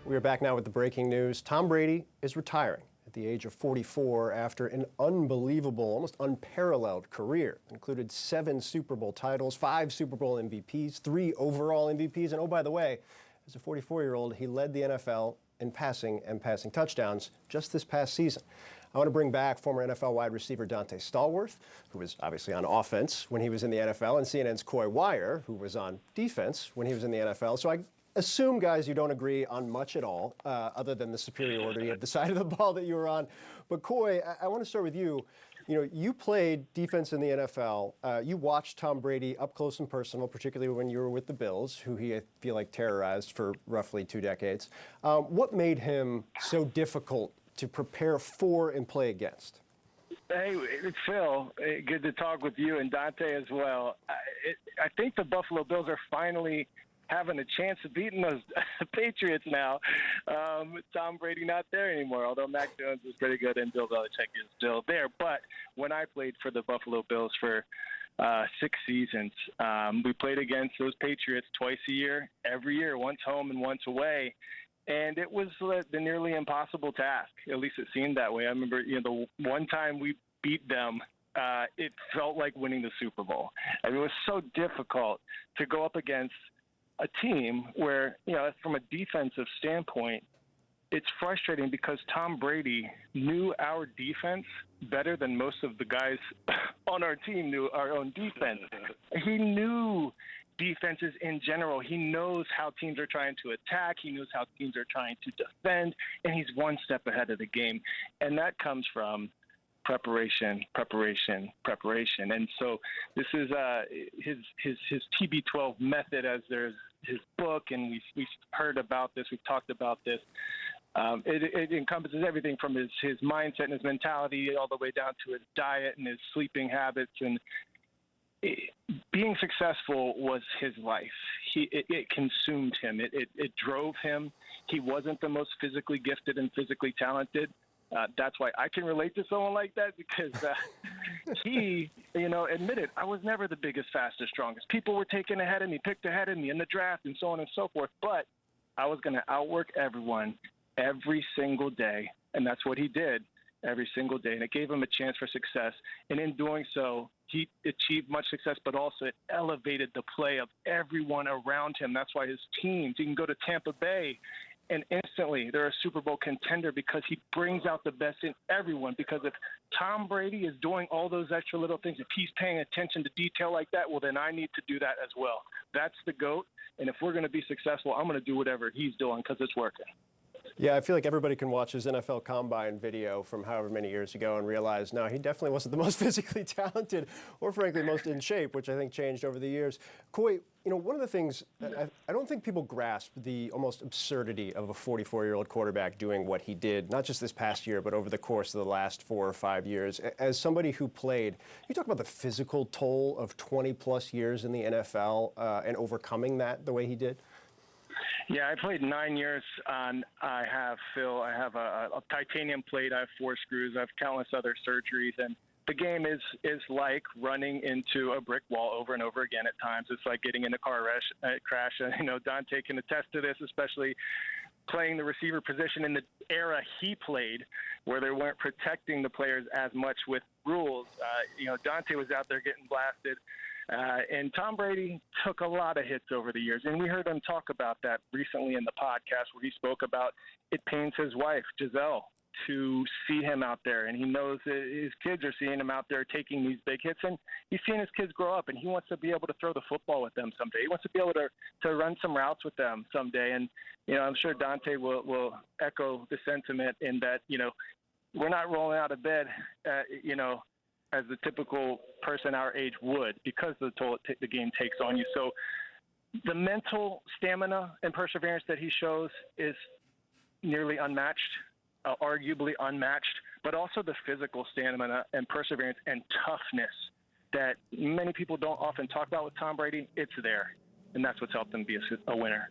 We are back now with the breaking news. Tom Brady is retiring at the age of 44 after an unbelievable, almost unparalleled career. It included 7 Super Bowl titles, 5 Super Bowl MVPs, 3 overall MVPs, and oh, by the way, as a 44-year-old, he led the NFL in passing and passing touchdowns just this past season. I want to bring back former NFL wide receiver Donté Stallworth, who was obviously on offense when he was in the NFL, and CNN's Coy Wire, who was on defense when he was in the NFL. So I assume, guys, you don't agree on much at all, other than the superiority of the side of the ball that you were on. But Coy, I want to start with you. You know, you played defense in the NFL. You watched Tom Brady up close and personal, particularly when you were with the Bills, who he, I feel like, terrorized for roughly 2 decades. What made him so difficult to prepare for and play against? Hey, it's Phil. Good to talk with you and Donté as well. I think the Buffalo Bills are finally having a chance of beating those Patriots now. Tom Brady not there anymore, although Mac Jones is pretty good and Bill Belichick is still there. But when I played for the Buffalo Bills for 6 seasons, we played against those Patriots twice a year, every year, once home and once away. And it was the nearly impossible task. At least it seemed that way. I remember, the one time we beat them, it felt like winning the Super Bowl. I mean, it was so difficult to go up against a team where, from a defensive standpoint, it's frustrating because Tom Brady knew our defense better than most of the guys on our team knew our own defense. He knew defenses in general. He knows how teams are trying to attack. He knows how teams are trying to defend, and he's one step ahead of the game. And that comes from preparation. And so this is his TB12 method, as there's his book, and we've heard about this. We've talked about this. It encompasses everything from his mindset and his mentality all the way down to his diet and his sleeping habits. And being successful was his life. It consumed him. It drove him. He wasn't the most physically gifted and physically talented. That's why I can relate to someone like that, because he, admitted I was never the biggest, fastest, strongest. People were taken ahead of me, picked ahead of me in the draft and so on and so forth. But I was going to outwork everyone every single day. And that's what he did every single day. And it gave him a chance for success. And in doing so, he achieved much success, but also it elevated the play of everyone around him. That's why his teams, you can go to Tampa Bay and instantly they're a Super Bowl contender because he brings out the best in everyone. Because if Tom Brady is doing all those extra little things, if he's paying attention to detail like that, well, then I need to do that as well. That's the GOAT. And if we're going to be successful, I'm going to do whatever he's doing because it's working. Yeah, I feel like everybody can watch his NFL Combine video from however many years ago and realize, no, he definitely wasn't the most physically talented or, frankly, most in shape, which I think changed over the years. Coy, one of the things, I don't think people grasp the almost absurdity of a 44-year-old quarterback doing what he did, not just this past year, but over the course of the last 4 or 5 years. As somebody who played, you talk about the physical toll of 20-plus years in the NFL and overcoming that the way he did. Yeah, I played 9 years. I have a titanium plate. I have 4 screws. I have countless other surgeries. And the game is like running into a brick wall over and over again at times. It's like getting in a car crash. And, Donté can attest to this, especially playing the receiver position in the era he played, where they weren't protecting the players as much with rules. Donté was out there getting blasted. And Tom Brady took a lot of hits over the years. And we heard him talk about that recently in the podcast where he spoke about it pains his wife, Gisele, to see him out there. And he knows that his kids are seeing him out there taking these big hits. And he's seeing his kids grow up, and he wants to be able to throw the football with them someday. He wants to be able to run some routes with them someday. And, I'm sure Donté will echo the sentiment in that, we're not rolling out of bed, as the typical person our age would, because of the toll the game takes on you. So the mental stamina and perseverance that he shows is nearly unmatched, arguably unmatched, but also the physical stamina and perseverance and toughness that many people don't often talk about with Tom Brady. It's there, and that's what's helped him be a winner.